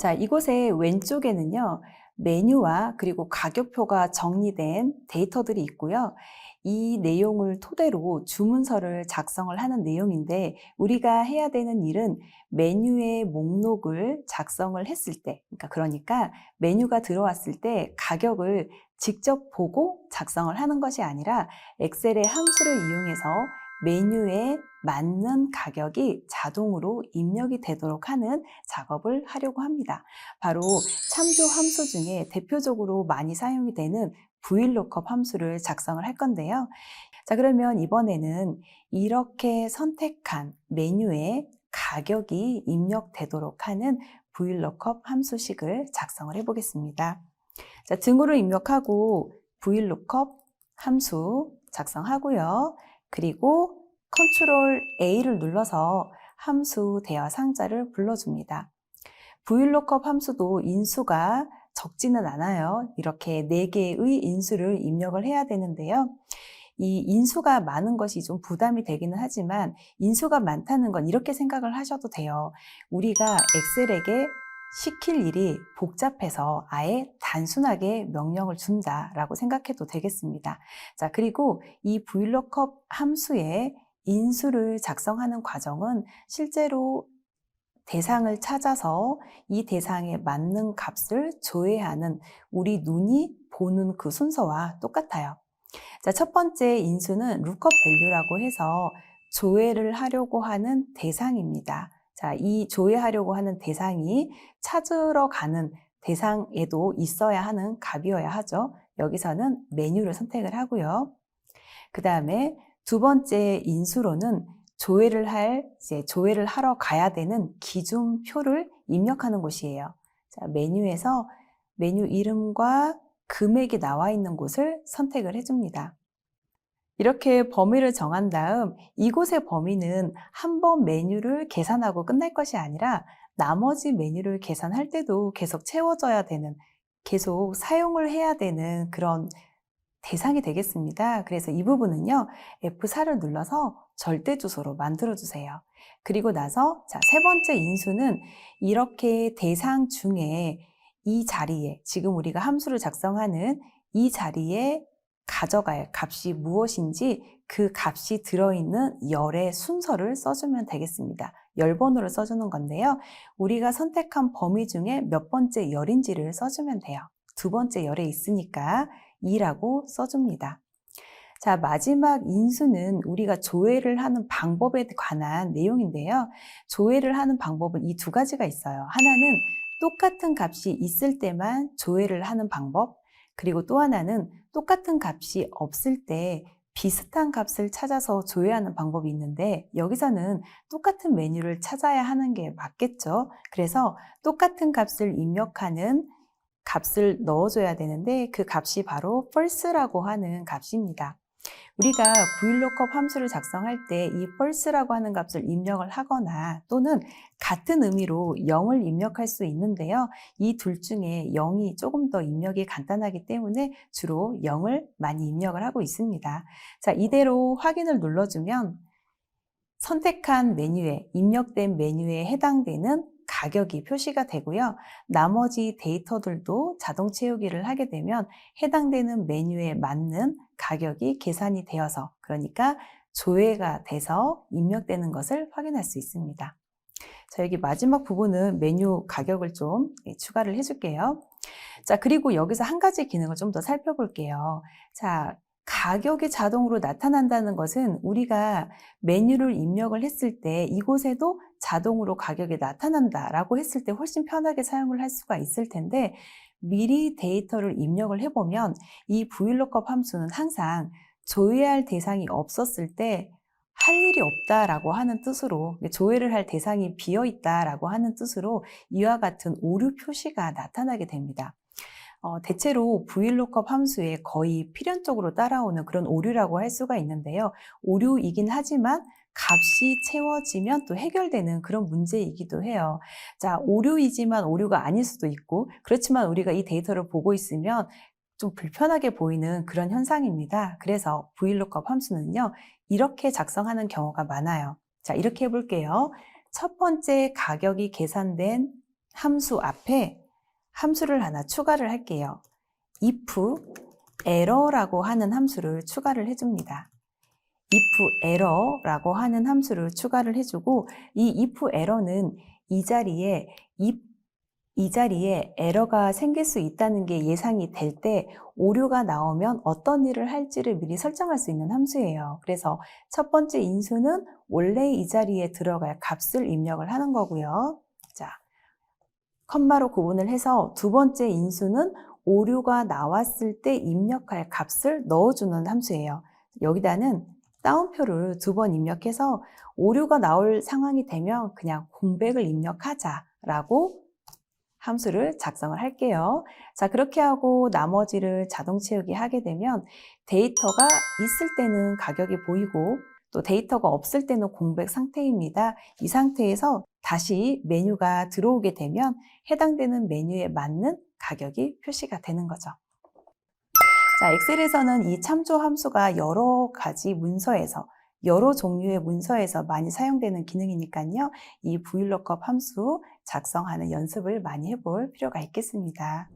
자, 이곳의 왼쪽에는요, 메뉴와 그리고 가격표가 정리된 데이터들이 있고요. 이 내용을 토대로 주문서를 작성을 하는 내용인데, 우리가 해야 되는 일은 메뉴의 목록을 작성을 했을 때, 그러니까 메뉴가 들어왔을 때 가격을 직접 보고 작성을 하는 것이 아니라 엑셀의 함수를 이용해서 메뉴에 맞는 가격이 자동으로 입력이 되도록 하는 작업을 하려고 합니다. 바로 참조 함수 중에 대표적으로 많이 사용이 되는 VLOOKUP 함수를 작성을 할 건데요. 자, 그러면 이번에는 이렇게 선택한 메뉴에 가격이 입력되도록 하는 VLOOKUP 함수식을 작성을 해 보겠습니다. 자, 등호를 입력하고 VLOOKUP 함수 작성하고요. 그리고 Ctrl A를 눌러서 함수 대화 상자를 불러줍니다. VLOOKUP 함수도 인수가 적지는 않아요. 이렇게 4개의 인수를 입력을 해야 되는데요. 이 인수가 많은 것이 좀 부담이 되기는 하지만 인수가 많다는 건 이렇게 생각을 하셔도 돼요. 우리가 엑셀에게 시킬 일이 복잡해서 아예 단순하게 명령을 준다라고 생각해도 되겠습니다. 자, 그리고 이 VLOOKUP 함수의 인수를 작성하는 과정은 실제로 대상을 찾아서 이 대상에 맞는 값을 조회하는 우리 눈이 보는 그 순서와 똑같아요. 자, 첫 번째 인수는 lookup value라고 해서 조회를 하려고 하는 대상입니다. 자, 이 조회하려고 하는 대상이 찾으러 가는 대상에도 있어야 하는 값이어야 하죠. 여기서는 메뉴를 선택을 하고요. 그 다음에 두 번째 인수로는 조회를 하러 가야 되는 기준표를 입력하는 곳이에요. 자, 메뉴에서 메뉴 이름과 금액이 나와 있는 곳을 선택을 해줍니다. 이렇게 범위를 정한 다음 이곳의 범위는 한 번 메뉴를 계산하고 끝날 것이 아니라 나머지 메뉴를 계산할 때도 계속 채워져야 되는, 계속 사용을 해야 되는 그런 대상이 되겠습니다. 그래서 이 부분은요, F4를 눌러서 절대 주소로 만들어 주세요. 그리고 나서 자, 세 번째 인수는 이렇게 대상 중에 이 자리에, 지금 우리가 함수를 작성하는 이 자리에 가져갈 값이 무엇인지 그 값이 들어있는 열의 순서를 써주면 되겠습니다. 열번호를 써주는 건데요. 우리가 선택한 범위 중에 몇 번째 열인지를 써주면 돼요. 두 번째 열에 있으니까 2라고 써줍니다. 자, 마지막 인수는 우리가 조회를 하는 방법에 관한 내용인데요. 조회를 하는 방법은 이 두 가지가 있어요. 하나는 똑같은 값이 있을 때만 조회를 하는 방법, 그리고 또 하나는 똑같은 값이 없을 때 비슷한 값을 찾아서 조회하는 방법이 있는데, 여기서는 똑같은 메뉴를 찾아야 하는 게 맞겠죠. 그래서 똑같은 값을 입력하는 값을 넣어줘야 되는데 그 값이 바로 false라고 하는 값입니다. 우리가 VLOOKUP 함수를 작성할 때 이 false라고 하는 값을 입력을 하거나 또는 같은 의미로 0을 입력할 수 있는데요. 이 둘 중에 0이 조금 더 입력이 간단하기 때문에 주로 0을 많이 입력을 하고 있습니다. 자, 이대로 확인을 눌러주면 선택한 메뉴에, 입력된 메뉴에 해당되는 가격이 표시가 되고요. 나머지 데이터들도 자동 채우기를 하게 되면 해당되는 메뉴에 맞는 가격이 계산이 되어서, 그러니까 조회가 돼서 입력되는 것을 확인할 수 있습니다. 자, 여기 마지막 부분은 메뉴 가격을 좀 추가를 해줄게요. 자, 그리고 여기서 한 가지 기능을 좀 더 살펴볼게요. 자, 가격이 자동으로 나타난다는 것은 우리가 메뉴를 입력을 했을 때 이곳에도 자동으로 가격이 나타난다라고 했을 때 훨씬 편하게 사용을 할 수가 있을 텐데, 미리 데이터를 입력을 해보면 이 VLOOKUP 함수는 항상 조회할 대상이 없었을 때 할 일이 없다라고 하는 뜻으로, 조회를 할 대상이 비어 있다라고 하는 뜻으로 이와 같은 오류 표시가 나타나게 됩니다. 대체로 VLOOKUP 함수에 거의 필연적으로 따라오는 그런 오류라고 할 수가 있는데요. 오류이긴 하지만 값이 채워지면 또 해결되는 그런 문제이기도 해요. 자, 오류이지만 오류가 아닐 수도 있고, 그렇지만 우리가 이 데이터를 보고 있으면 좀 불편하게 보이는 그런 현상입니다. 그래서 VLOOKUP 함수는요, 이렇게 작성하는 경우가 많아요. 자, 이렇게 해볼게요. 첫 번째 가격이 계산된 함수 앞에 함수를 하나 추가를 할게요. if error라고 하는 함수를 추가를 해줍니다. if error라고 하는 함수를 추가를 해주고, 이 if error는 이 자리에 에러가 생길 수 있다는 게 예상이 될 때 오류가 나오면 어떤 일을 할지를 미리 설정할 수 있는 함수예요. 그래서 첫 번째 인수는 원래 이 자리에 들어갈 값을 입력을 하는 거고요. 자, 컴마로 구분을 해서 두 번째 인수는 오류가 나왔을 때 입력할 값을 넣어주는 함수예요. 여기다는 따옴표를 두 번 입력해서 오류가 나올 상황이 되면 그냥 공백을 입력하자라고 함수를 작성을 할게요. 자, 그렇게 하고 나머지를 자동 채우기 하게 되면 데이터가 있을 때는 가격이 보이고 또 데이터가 없을 때는 공백 상태입니다. 이 상태에서 다시 메뉴가 들어오게 되면 해당되는 메뉴에 맞는 가격이 표시가 되는 거죠. 자, 엑셀에서는 이 참조 함수가 여러 가지 문서에서, 여러 종류의 문서에서 많이 사용되는 기능이니까요. 이 VLOOKUP 함수 작성하는 연습을 많이 해볼 필요가 있겠습니다.